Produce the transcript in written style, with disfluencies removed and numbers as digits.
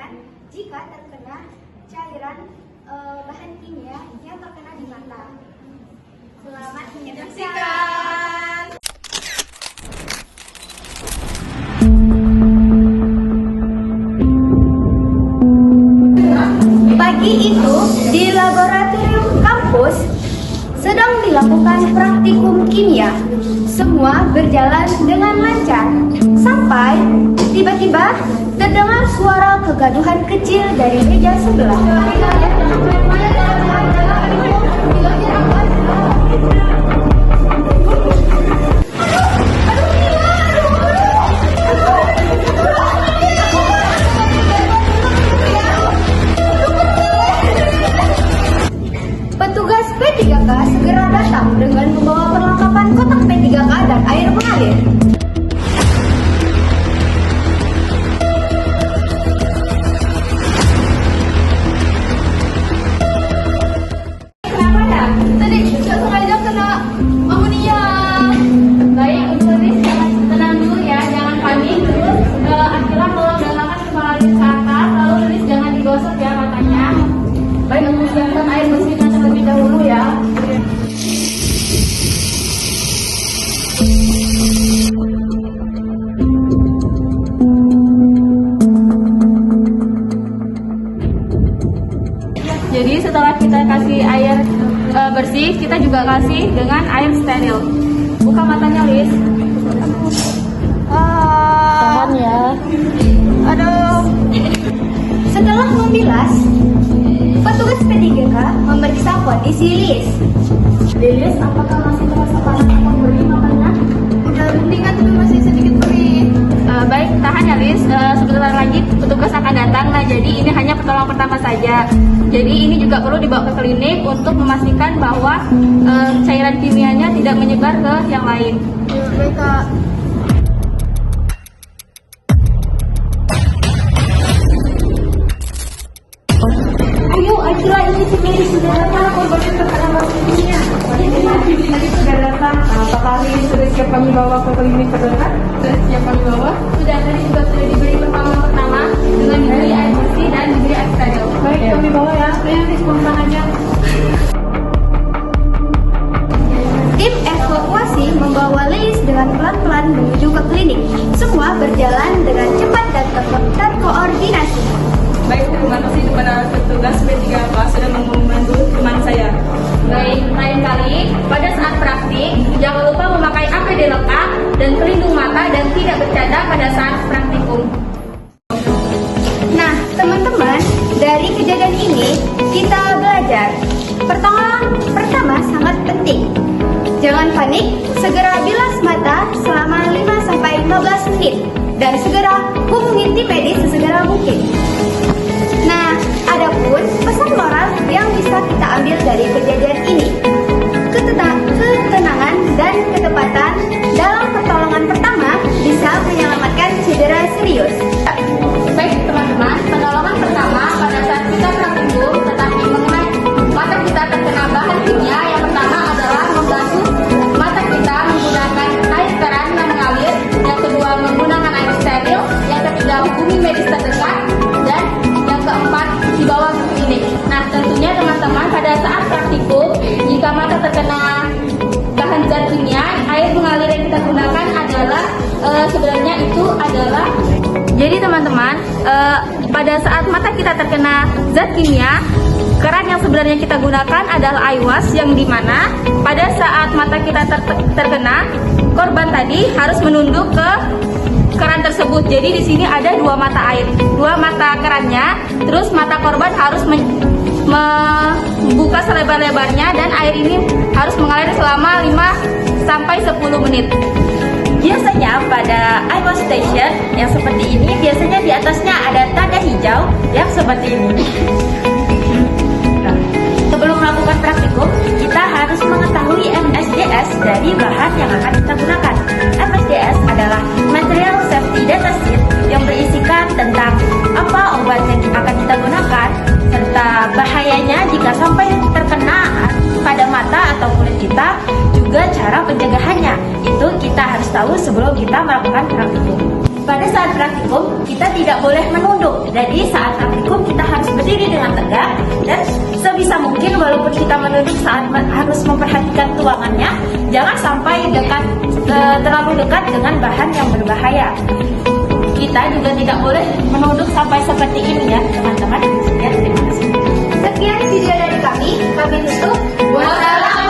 mematikan jika terkena cairan bahan kimia yang terkena di mata. Selamat menyaksikan. Pagi itu di laboratorium kampus sedang dilakukan praktikum kimia. Semua berjalan dengan lancar sampai tiba-tiba terdengar suara kegaduhan kecil dari meja sebelah. Petugas P3K segera datang dengan membawa perlengkapan kotak P3K dan air mengalir. Kenapa ya? Tadi sengaja kena amonia. Baik, untuk Riz, tenang dulu ya, jangan panik. Terus akhirnya kalau galakan kepala Riz ke atas, lalu Riz jangan digosok ya matanya. Baik, aku siapkan air bersihnya terlebih dahulu ya. Jadi setelah kita kasih air bersih, kita juga kasih dengan air steril. Buka matanya, Liz. Tahan ya. Aduh. Setelah membilas, petugas P3K memeriksa kondisi Liz. Liz, apakah masih terasa panas atau perih matanya? Udah mendingan tapi masih sedikit perih. Baik, tahan ya Liz. Sebentar lagi petugas akan datang. Nah, jadi ini hanya pertolongan pertama saja. Jadi ini juga perlu dibawa ke klinik untuk memastikan bahwa cairan kimianya tidak menyebar ke yang lain. Baik, Kak. Ayo, Akila, ini si Mary sudah datang. Korbannya terkena bakterinnya. Tadi sudah datang. Apakah ini sudah siap kami bawa ke klinik terdekat? Sudah siap kami bawa? Sudah, tadi juga sudah diberi pertolongan pertama dengan diberi air bersih dan diberi air steril. Baik, kami bawa ya. Saya nanti spontan aja. Tim evakuasi membawa Liz dengan pelan-pelan menuju ke klinik. Semua berjalan dengan cepat dan terkoordinasi. Baik, terima kasih kepada petugas P3K sudah membantu teman saya. Baik, lain kali pada saat praktik jangan lupa memakai APD lengkap dan pelindung mata dan tidak bercanda pada saat praktikum. Nah, teman-teman, dari kejadian ini kita belajar. Pertama sangat penting. Jangan panik, segera bilas mata selama 5-15 menit dan segera hubungi tim medis sesegera mungkin. Nah, adapun pesan moral yang bisa kita ambil dari kejadian ini, ketenangan dan ketepatan dalam pertolongan pertama bisa menyelamatkan cedera serius. Baik teman-teman, pertolongan pertama pada saat kita praktikum tetapi mengenai mata kita terkena bahan kimia, yang pertama adalah membasuh mata kita menggunakan air keran yang mengalir, yang kedua menggunakan air steril, yang ketiga hubungi medis terdekat, dan yang keempat dibawa ke klinik. Nah, tentunya teman-teman pada saat praktikum jika mata terkena bahan zat kimia, air mengalir yang kita gunakan adalah sebenarnya itu adalah. Jadi teman-teman, pada saat mata kita terkena zat kimia, keran yang sebenarnya kita gunakan adalah eye wash, yang dimana pada saat mata kita terkena, korban tadi harus menunduk ke keran tersebut. Jadi di sini ada dua mata kerannya, terus mata korban harus membuka selebar-lebarnya dan air ini harus mengalir selama 5-10 menit. Biasanya pada eye wash station yang seperti ini, biasanya di atasnya ada tanda hijau yang seperti ini. Nah, sebelum melakukan praktikum, kita harus mengetahui MSDS dari bahan yang akan kita gunakan. MSDS adalah Material Safety Data Sheet yang berisikan tentang apa obat yang akan kita gunakan, serta bahayanya jika sampai terkena pada mata atau kulit kita, juga cara pencegahannya. Itu kita harus tahu sebelum kita melakukan praktikum. pada saat praktikum kita tidak boleh menunduk. Jadi saat praktikum kita harus berdiri dengan tegak dan sebisa mungkin walaupun kita menunduk saat harus memperhatikan tuangannya, jangan sampai terlalu dekat dengan bahan yang berbahaya. Kita juga tidak boleh menunduk sampai seperti ini ya teman-teman. Sekian, terima kasih. Sekian video dari kami tutup. Wassalamualaikum